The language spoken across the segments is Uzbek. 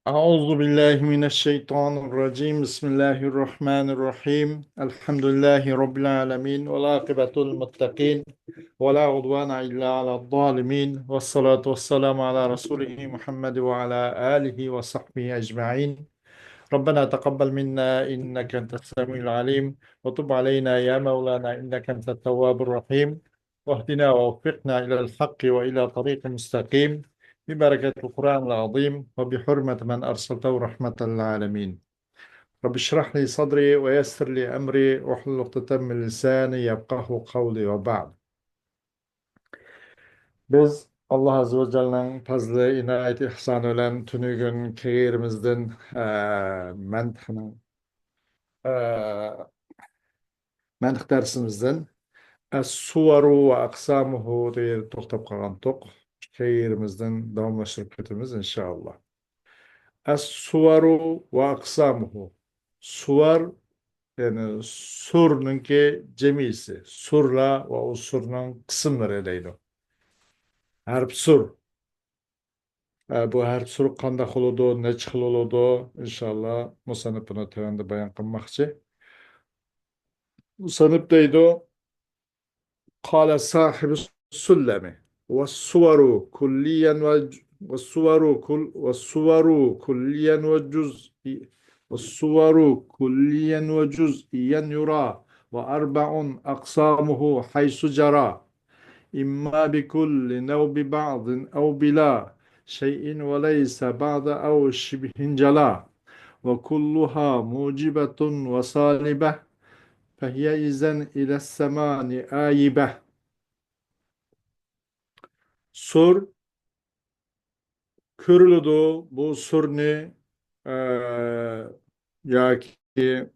أعوذ بالله من الشيطان الرجيم بسم الله الرحمن الرحيم الحمد لله رب العالمين والعاقبة للمتقين ولا عدوان إلا على الظالمين والصلاة والسلام على رسوله محمد وعلى آله وصحبه أجمعين. ربنا تقبل منا إنك أنت السميع العليم وتب علينا يا مولانا إنك أنت التواب الرحيم واهدنا ووفقنا إلى الحق وإلى طريق مستقيم ببركة القرآن العظيم وبحرمة من أرسلته رحمة للعالمين. رب اشرح لي صدري ويسر لي أمري واحلل عقدة من لساني يفقه قولي وبعد. Biz Allah Azze ve Celle'nin fazlı inayet ihsanı ile tünügün kegirimizden mentihinin mantık dersimizden Es-suvaru ve aksamuhu diye to'xtab qolgandik. Keyirimizden davamlaştırıp ketimiz inşallah. Es-suvaru ve aksamuhu. Suvar yani surnunki cemisi. Surla ve o surnun kısımları deydi. Harp sur. Bu harp sur qanday qiladi, necha xil bo'ladi inshaalloh musannif buni tövende bayon qilmoqchi. Musannif deydi قال صاحب السلم والصور كليا والصور كليا وجزء والصور كليا وجزئيا يرى وأربع أقسامه حيث جرى إما بكل أو ببعض أو بلا شيء وليس بعض أو شبه جلا وكلها موجبة وصالبة فهي إذن إلى السمان آيبة. Sur körülüdü. Bu sur ne? Yaki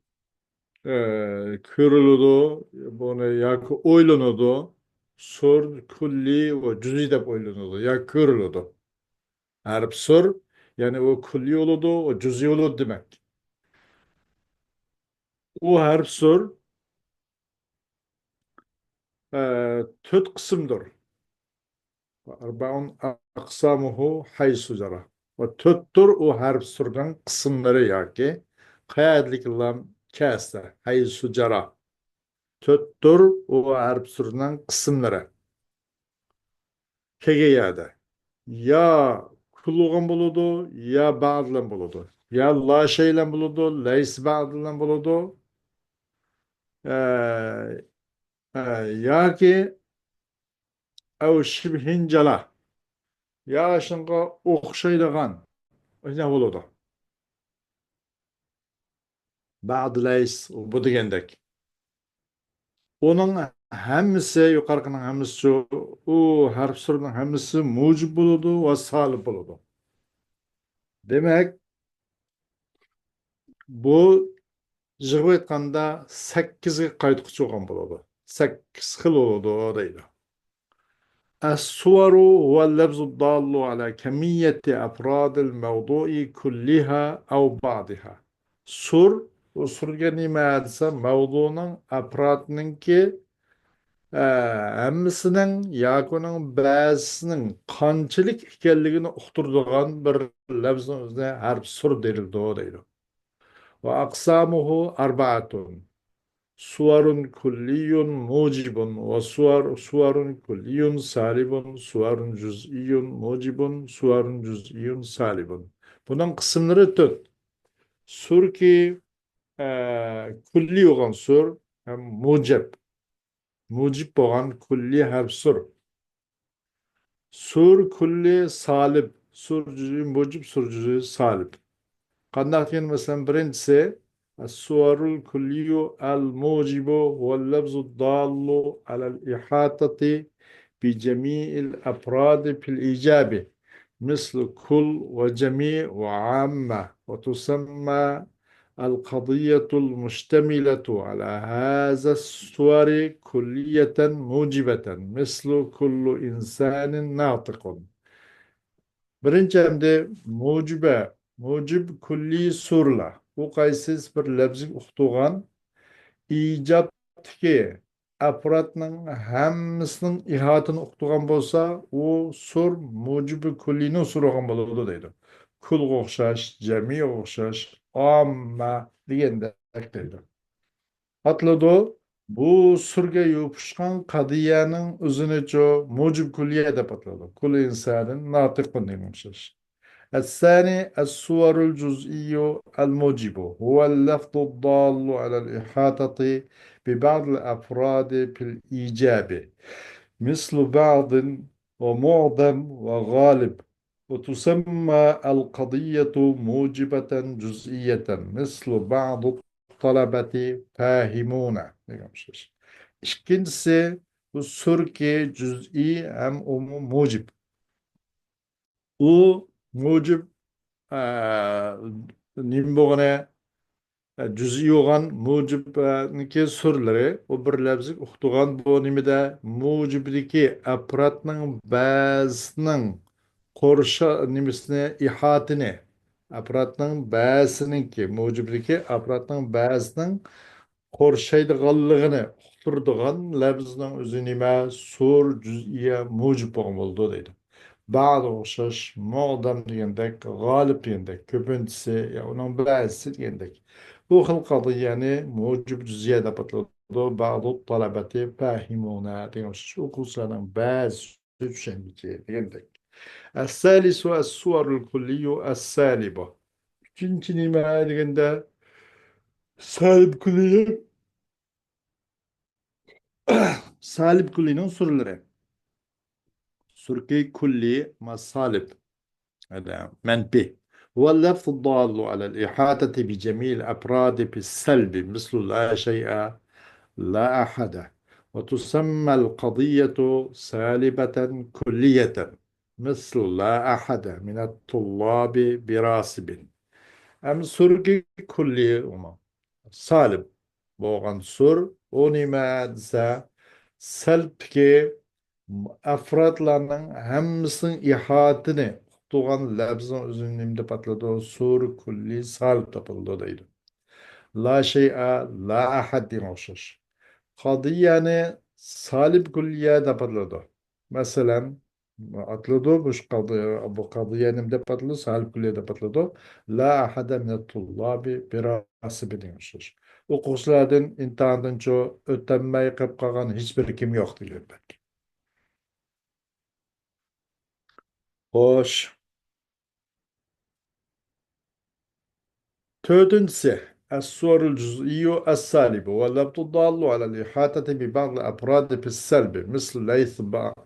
körülüdü. Bunu yaki oylanudu. Sur kulli ve cüzi de oylanudu. Ya körülüdü. Harp sur yani o kulli oludu, o cüzi oludu demek. O harp sur töt kısımdır. Arba'un aksamuhu haysu jara. Ve töttür o harf surdan kısımları yaki. Kayadlik lam kâste haysu jara. Töttür o harf surdan kısımları. Kege yada. Ya kulluğun buludu ya ba'dlan buludu. Ya la şeylen buludu, leys ba'dlan buludu. Ee, ya ki ev şibhin jala. Ya şınqa okşaylagan. Ne buludu? Ba'dı leys bu degendek. Onun hemmisi yukarıkının hemmisi o harf sorunun hemmisi mucib buludu ve salib buludu. Demek bu jığып aytkanda 8'e qaytqıç olgan buludu. 8 xil buludu o deydi. الصور هو اللفظ الدال على كمية أفراد الموضوع كلها أو بعضها. Sur, o surga nima desa, mavzuning afrodininki hammasining yoki uning ba'zisining qanchalik ekanligini uqtiradigan bir lafzni o'zida harf sur deyildi deydi. Va aqsamuhu arbaatun. Suvarun kulliyun mujibun ve suvarun kulliyun salibun suvarun cüz'iyun mujibun suvarun cüz'iyun salibun. Bunun kısımları dört. Sur ki kulli olan sur hem mucib. Mucib olan kulli harf sur. Sur kulli salib. Sur cüz'i mucib, sur cüz'i salib. Kandakiyen mesela birincisi الصور الكلي الموجب هو اللفظ الدال على الإحاطة بجميع الأفراد في الإيجاب مثل كل وجميع وعامة وتسمى القضية المشتملة على هذا الصور كلية موجبة مثل كل إنسان ناطق. Birinci emde mucib kulli surla. Bu qaysiz bir lafzi uqtuğan icatki aparatның hammasining ihatini uqtuğan bolsa, o sur mucibi kullini surgan boludu deydi. kulga o'xshash, jamiga o'xshash, omma degandek deydi. Atladi bu surga yopishgan qadiyaning o'zini cho mujib kulliya deb atladi. Kul insanin natiqun demoqchish. الثاني الصور الجزئي الموجب هو اللفظ الضال على الإحاطة ببعض الأفراد في الإيجاب مثل بعض ومعظم وغالب وتسمى القضية موجبة جزئية مثل بعض الطلبة فاهمون. İkincisi bu sürki cüz'i hem umum mucib. U mucib nimbogane cüz'i olan mucibniki surları o bir lebzik uxtugan bu nimede mucibdeki aparatның bazının korşa nimisine ihatini aparatның bazınınki mucibdeki aparatның bazının korşaydıganlığını uxturduğan lebzinin özü nime sur cüz'iye mucib oldu deydi. Bazı oxşaş, muğdam degandek, galip degandek, köpüntüsü, ya onun bazısı degandek. Bu xil qadiyani mucib cüz'iye dep atıldı. Bazı talabeti fahimuna degan oxşaş. O'quvchilarning ba'zi tushunguchi degandek. As-salisu as-suwarul kulliyu as-saliba. Uchinchi nima deganda salib kulliy salib kulliyning surlari. Surki kulli masalib. هذا منبه هو اللفظ الضال على الإحاطة بجميع الأفراد بالسلب مثل لا شيء لا أحد وتسمى القضية سالبة كلية مثل لا أحد من الطلاب براسب أم سرقي كلي salib bo'lgan sur u nima desa salbki afrodlarning hammasining ihatini tuğan labzın üzünlüğümde patladı sur kulli salb tapıldı deydi. La şey'a la ahad demoşur. Kadiyani salib kulliye de patladı. Mesela atladı bu kadiyenim de patladı salib kulliye de patladı. La ahade minet tullabi birası demoşur. O'quvchilardan imtihondan o'tolmay qolib qolgan hech bir kim yo'q deyiladi. Xo'sh, to'rtinchisi الصور الجزئي السالب واللفظ الضال على الإحاطة ببعض الأفراد في السلب مثل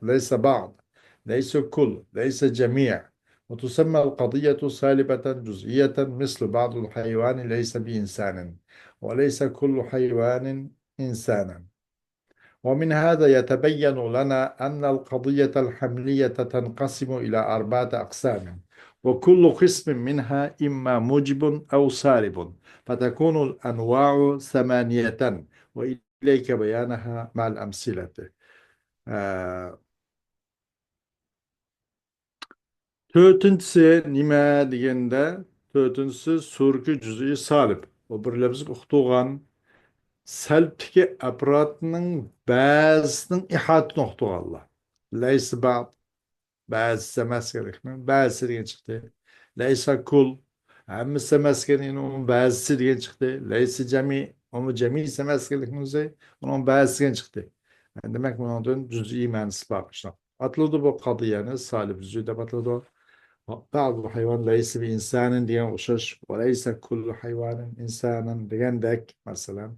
ليس بعض ليس كل ليس جميع وتسمى القضية سالبة جزئية مثل بعض الحيوان ليس بإنسان وليس كل حيوان إنسانا. ومن هذا يتبين لنا أن القضية الحملية تنقسم إلى أربعة أقسام وكل قسم منها إما موجب أو سالب فتكون الأنواع ثمانية وإليك بيانها مع الأمثلة. Төртіншісі неме дегенде, төртіншісі сүркі cüz'i salib. O bir lebzik uxtuğan salbtiki aparatının bazısının ihatını uxtuğanlar. Leysi ba'd, bazısı emas gerekmi, bazısı degan çıktı. Leysa kul, hammasi emas gerekmi, onun bazısı degan çıktı. Leysi cemi, onun cemisi emas gerekmi, onun bazısı degan çıktı. Yani demek bunun cüz'i manisi bakmışlar. Atıldı bu kadiyani salib cüz'i de atıldı. بعض الحيوان ليس بإنسان ديان وشش وليس كل حيوان إنسانا degandek مثلا.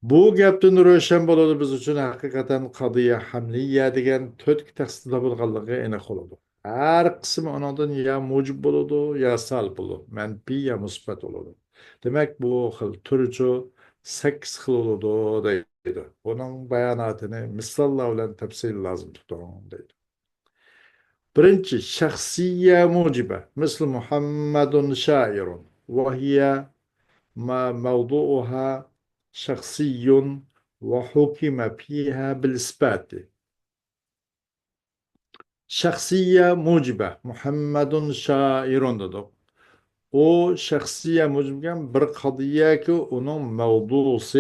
Bu gapdan ro'shan bo'ladi biz uchun haqiqatan qadiya hamliya degan to'rt taqsimda bo'lganligi aniq bo'ladi. Har qismi unodan ya mujib bo'ladi, ya sal bo'ladi, manfiy ya musbat bo'ladi. Demak bu xil turchi 8 xil bo'ladi deydi. Buning bayonotini misollar bilan tafsil lozim tutadi deydi. Birinchi shaxsiyya mujiba مثل محمد شاعر وهي موضوعها شخصي وحكم فيها بالإثبات. شخصية موجبة محمد شاعر dedik. O şahsiye mucibken bir kadiye ki onun mevzusu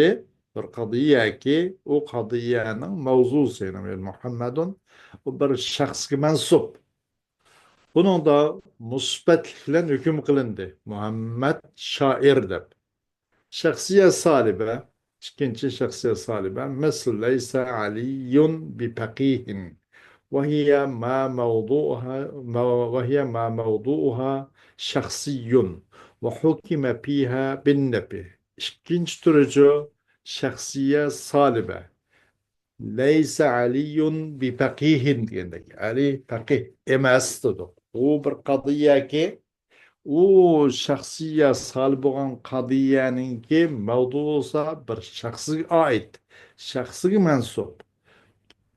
bir kadiye ki o kadiyenin mevzusu yani Muhammedun o bir şahs ki mensup. Bunun da musbetlik bilen hüküm kılındı. Muhammed şair deb. Şahsiye salibe, ikinci şahsiye salibe, mesl leysa aliyun bi fakihin. وهي ما موضوعها وهي ما موضوعها شخصي وحكم فيها بالنبي. İkinci türlü şahsiye salibe. Leysa aliyun bi fakihin dedik. Ali fakih emas dedik. O bir qadiya ki u şahsiye salib bo'lgan qadiyaninki mavzusi bir shaxsga oid, shaxsga mansub.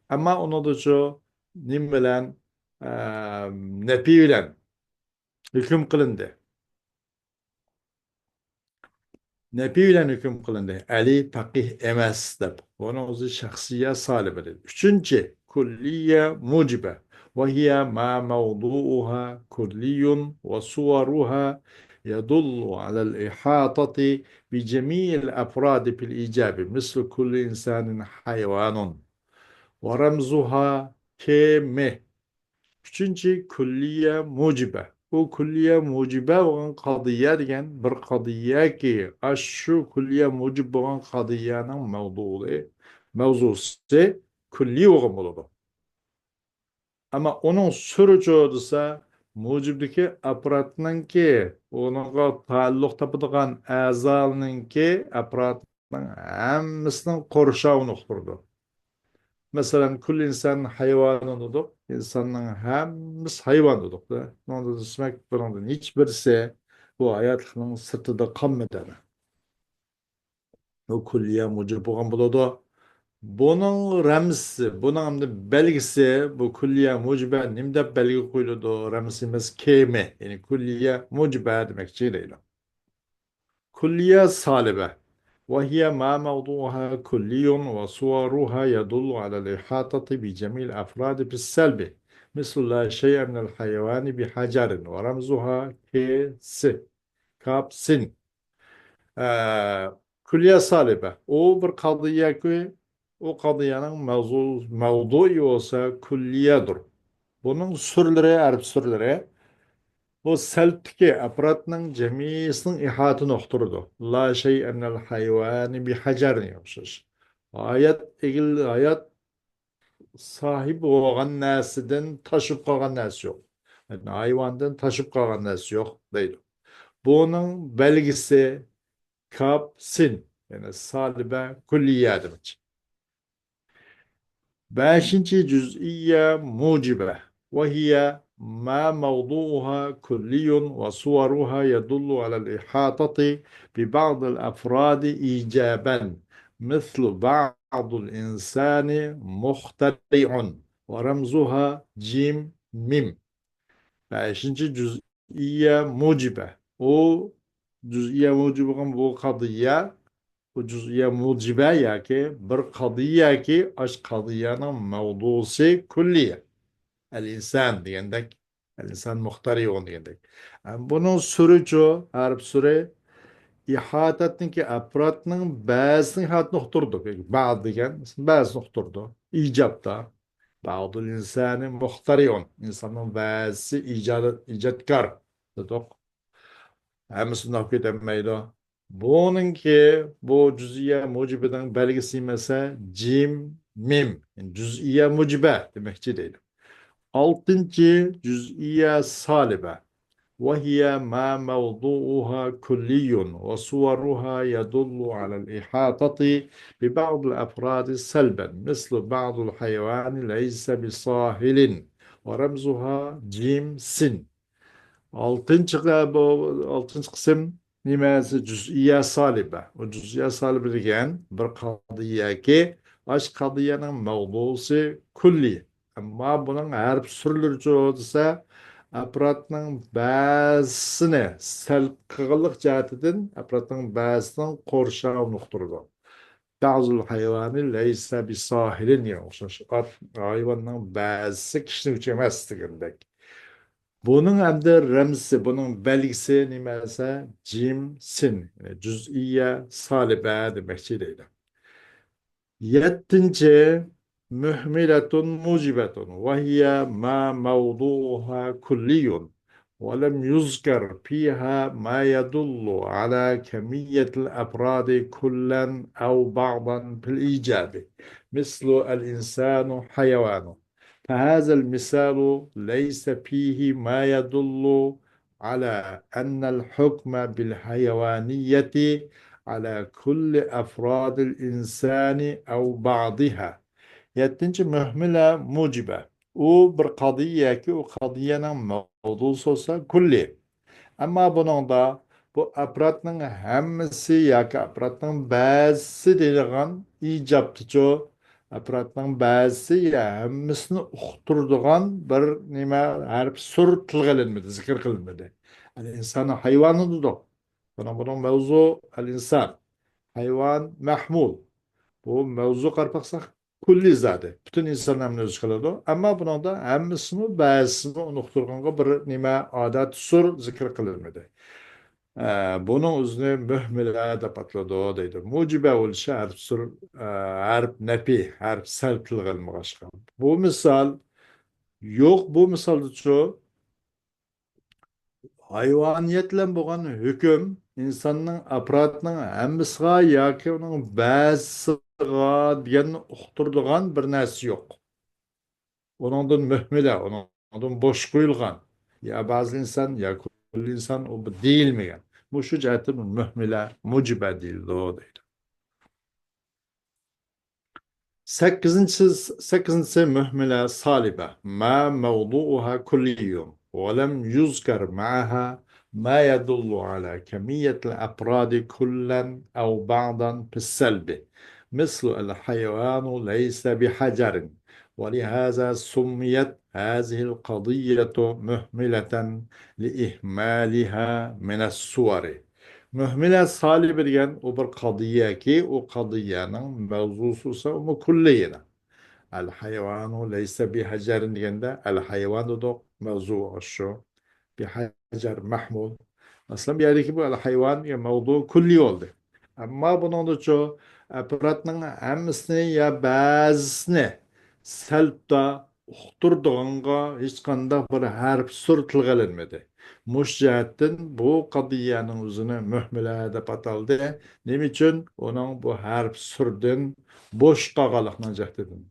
Ammo uningcha nim bilan nafiy bilan hukm qilindi. Nebi bilen hüküm kılındı. Ali fakih emez deb. Onun o'zi şahsiye salibidir. Üçüncü, kulliye mucibe. Ve hiye ma mevdu'uha kulliyun ve suvaruha yadullu alel ihatati bi cemil afradi fil icabi. Mislu kulli insanin hayvanun. Ve remzuha keme. Üçüncü külliye mucibe. Bu külliye mucibe olan kadıya degan bir kadıya ki şu külliye mucib olan kadiyanın mevzusu külli olan buludu. Ama onun sürücü olursa mucibdeki aparatının ki onunla taalluk tapıdığın azalının ki aparatının hemmisinin koruşağını okturdu. Mesela kul insan hayvan olduk. İnsanın hemimiz hayvan olduk da. Onda demek bunun hiçbirisi bu hayatının sırtında kalmadı. O kulliye mucib olan buludu. Bunun ramsi, bunun hem belgisi, bu kulliye mucibe nimde belge koyuldu. Ramsimiz kemi. Yani kulliye mucibe demek için değil. كلية صالبة وهي ما موضوعها كلي وصورها يدل على الإحاطة بجميع الأفراد بالسلب مثل لا شيء من الحيوان بحجر ورمزها كس كابسن külliye salibe. O bir kadıya ki o kadıyanın mevzuu olsa külliyedir. Bunun sürleri, Arap sürleri bu seltki aparatının cemisinin ihatını okturdu. La şey enel hayvani bi hacarin yapışır. Hayat sahibi olan nesiden taşıp kalan nes yok. Yani hayvandan taşıp kalan nes yok değil. Bunun belgisi kapsin. Yani salibe külliye demek. Beşinci cüz'iyye mucibe ve hiye ma mevdu'uha kulliyun ve suvaruha yedullu alel ihatati bi ba'dil afradi icaben mislu ba'dul insani muhtari'un ve remzuha cim mim. Beşinci cüz'iyye mucibe. O cüz'iyye mucibe bu kadıya bu cüz'iye mucibe ya ki bir kadıya ki aş kadiyanın mevdusu külliye. El insan diyendek. El insan muhtariyon diyendek. Yani bunun sürücü harf süre ihatatın ki apratının bazısını ihat nokturdu. Bazı diyen bazı nokturdu. İcapta. Bazı insanı muhtariyon. İnsanın bazısı icatkar. Dedik. Hemisi nakit emmeydi. Bununki bu cüz'iye mucibeden belgesi mesela cim, mim. Yani cüz'iye mucibe demekçi değil. Altıncı cüz'iye salibe. وهي ما موضوعها كلي وصورها يدل على الإحاطة ببعض الأفراد سلبا مثل بعض الحيوان ليس بصاهل ورمزها جيم سن altıncı kısım nimesi cüz'iye salibe. O cüz'iye salibe degen bir kadiye ki aş kadiyenin mevdusu kulli. Ama bunun her sürülürcü olsa aparatның bazısını selkıgılık cihetidin aparatның bazısının korşağını uqturdu. Bazı hayvanı leyse bir sahilin ya. Hayvanın bazısı kişinin uçamaz degendek. Bunun hem de remsi, bunun belgisi nimelse cimsin, yani cüz'iye salibe demekçi değil. Yettinci, مهملة موجبة، وهي ما موضوعها كلي، ولم يذكر فيها ما يدل على كمية الأفراد كلا أو بعضا في الإيجاب، مثل الإنسان حيوان. فهذا المثال ليس فيه ما يدل على أن الحكم بالحيوانية على كل أفراد الإنسان أو بعضها. Yettinci mühmile mucibe. O bir qadiyya ki o qadiyyenin mevzusu olsa kulli. Ama bunun da bu apratның hemmisi yoki apratның ba'zisi deydigan ijabtichu apratның ba'zisi ya hammasini uqtirdigan bir nima harf sur tilga ilinmadi, zikr qilinmadi. Al insonu hayvonu dedik. Bunun mevzu al insan. Hayvan mahmul. Bu mevzu qarpaqsaq kulli zade. Bütün insanlarni o'z qiladi. Ammo buningda hammasini ba'zisini unuqtirganga bir nima odat sur zikr qilinmadi. Buning o'zini muhmila deb ataladi deydi. Mujiba bo'lishi harf sur harf nafi, harf sal tilg'ilmag'ashqa. Bu misol yo'q, bu misoldachu hayvaniyat bilan bo'lgan hukm insonning afrodining hammasiga yoki uning ba'zisiga degan uqtirdigan bir narsa yo'q. Uningdan muhmila, uningdan bo'sh qo'yilgan. Ya ba'zi inson, ya kulli inson u deyilmagan. Bu shu jihatdan muhmila, mujiba deyiladi. سكنسي مهملة صالبة ما موضوعها كلي، ولم يذكر معها ما يدل على كمية الأفراد كلا أو بعضا في السلب، مثل الحيوان ليس بحجر. ولهذا سميت هذه القضية مهملة لإهمالها من الصور. Mühmile salih degan o bir qadiyya ki o qadiyyaning mavzusi ise o kulliyina. Al hayvanu laysa bi hajarin deganda al hayvan dedik mavzu shu. Bi hajar mahmul. Aslında bir yerdeki bu al hayvan ya mavzu kulli oldu. Ama bunun da çoğu aparatның hammasini ya ba'zisini salbda uqtirdiğanga hech qanday bir harf sur tilg'alanmadi. Mush jihatdan bu qadiyaning o'zini muhmila deb ataldi. Nima uchun? Uning bu harf surdan bo'sh qolganlikning jihatidan.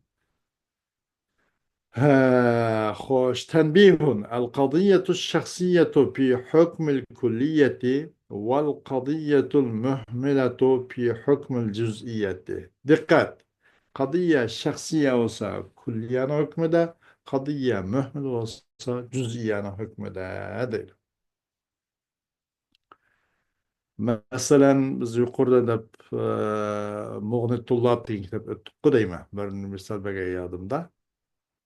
خوش تنبيه. القضية الشخصية في حكم الكلية والقضية المهملة في حكم الجزئية. دقات. قضية شخصية وسا كلية حكمدا، قضية مهملة وسا جزئية حكمدا. هذا مثلا biz yuqorida Muğni Tullab degan kitob o'tib deyman. Bir misol bergan yodimda.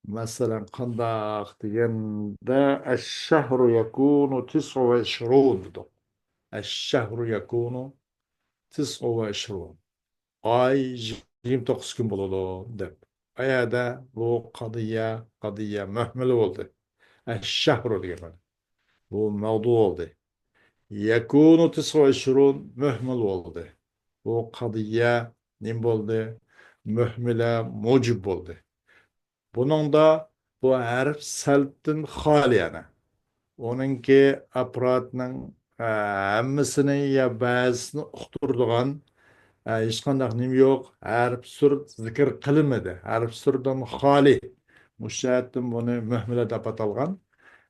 مثلا قنداق ديندا الشهر يكون 29 بدو. الشهر يكون 29 ay 29 gün buludu deb. Ayada bu qadiya mühmel oldu. الشهر degan. Bu mavdu oldu. Yakunu 29 mühmel oldu. Bu qadiya nim oldu? Mühmele mucib oldu. Bunun da bu harf salbdan xoli yana. Onunki aparatning hammasini ya ba'zisini uqtirdigan hech qanday nima yo'q. Harf sur zikr qilinmadi. Harf surdan xoli. Mushatdan buni muhmila deb atalgan.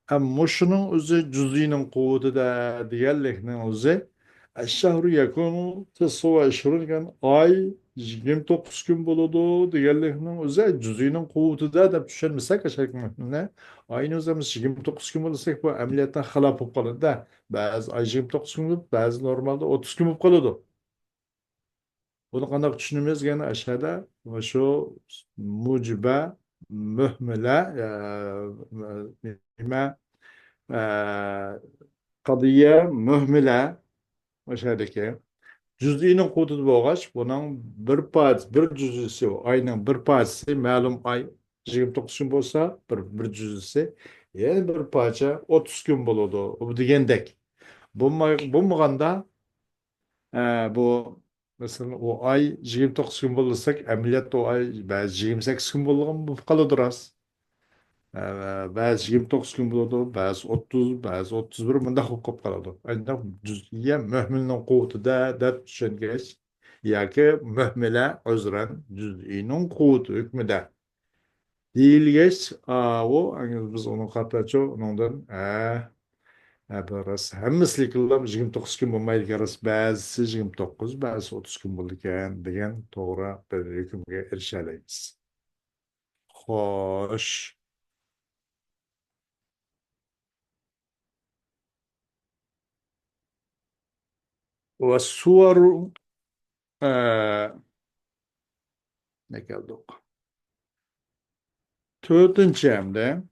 Ama şunun özü cüz'inin kuvveti de diğerlikinin özü Eşşehru yakunu tesva eşhurun ay 29 gün buludu diğerlikinin özü cüz'inin kuvveti de düşünmesek aşağı ne aynı özümüz 29 gün bulursak bu ameliyattan halap olup kalır da bazı ay 29 gün bulup bazı normalde 30 gün bulup kalırdı. Bunu kandak düşünmemiz gene aşağıda şu mucibe mühmele qadiyya muhmila o'shadiki juz'iyning hududi bo'lg'ach buning bir juzisi oyning bir parchasi ma'lum oy 29 kun bo'lsa bir juzisi yana bir parcha 30 kun bo'ladi degandek bo'lmaganda bu Mesela o ay 29 gün bulursak ameliyat o ay bazı 28 gün bulgan bu kalıdır az. Bazı 29 gün buladı, bazı 30, bazı 31 mında hukuk kaladı. Ancak cüz'iye mühmilinin kutu da düşüngeç. Yaki mühmile özren cüz'inin kutu hükmüde. Değilgeç, o, biz onu katlaçı, ondan, Biraz hemmesi kıllam 29 gün bulmayı karıs bazısı 29 bazı 30 gün bulurken degan to'g'ri bir hukmga erishalaymiz. Xo'sh, va suvaru ne keldik? To'rtinchi hamda